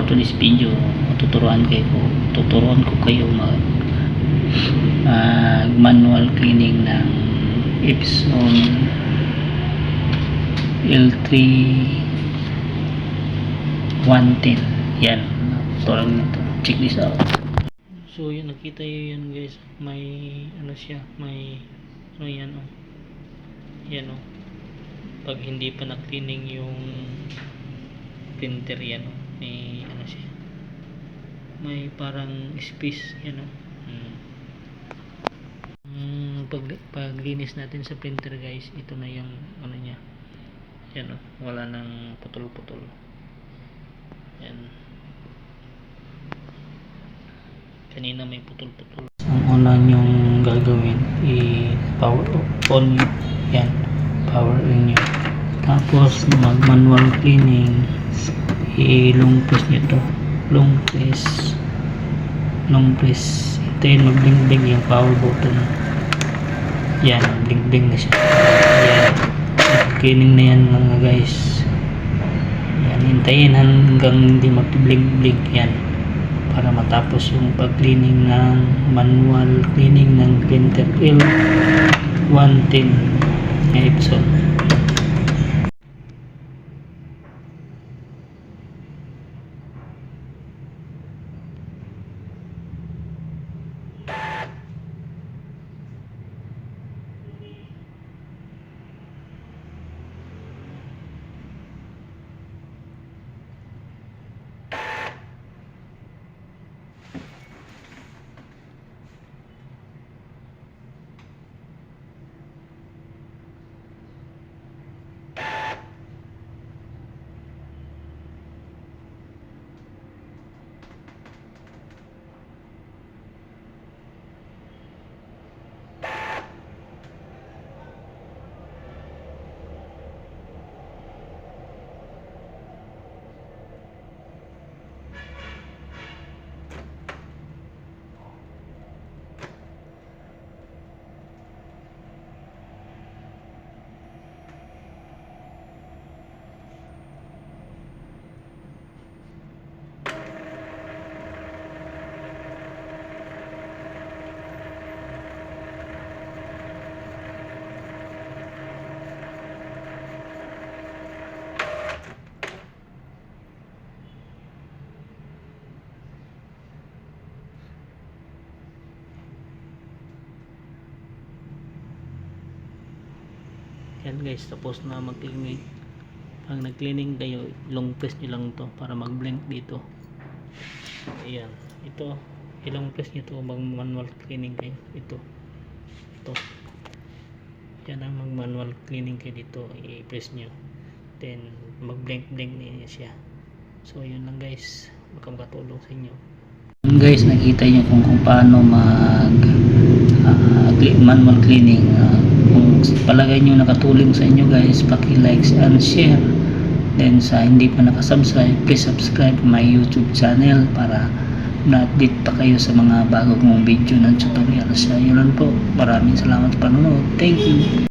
today's video, tuturuan ko kayo mag manual cleaning ng Epson L3 110. Yan, tuturuan nito. Check this out. So yun, nakita nyo yan guys, may ano siya, may ano yan oh. Yan oh, pag hindi pa na-cleaning yung printer yan oh, may ano siya, may parang space yan oh. Paglinis natin sa printer guys, ito na yung ano niya, yan oh, wala nang putol-putol. Yan, kanina may putol-putol. Ang una nyong gagawin, i-power on nyo. Yan, power on nyo. Tapos mag manual cleaning, i-long press nyo to. Long press. Hintayin mag-bling-bling yung power button. Yan, bling-bling na siya. Yan, cleaning na yan mga guys. Yan, hintayin hanggang hindi mag-bling-bling yan, para matapos yung pag-cleaning ng manual cleaning ng printer L110 Epson. Yan guys, tapos na mag-cleaning. Pag nag-cleaning kayo, long press nyo lang to para mag-blink dito. Ayan, ito, ilong press nyo to mag manual cleaning kayo. Ito yan ang mag manual cleaning kayo dito, i-press nyo, then mag-blink niya siya. So yun lang guys, makakatulong sa inyo. Guys, nakita nyo kung paano mag manual cleaning. Kung palagay nyo nakatulong sa inyo guys, paki-like and share. Then sa hindi pa nakasubscribe, please subscribe my YouTube channel para na-update pa kayo sa mga bago kong video ng tutorial. Sa yun po, maraming salamat sa panonood. Thank you.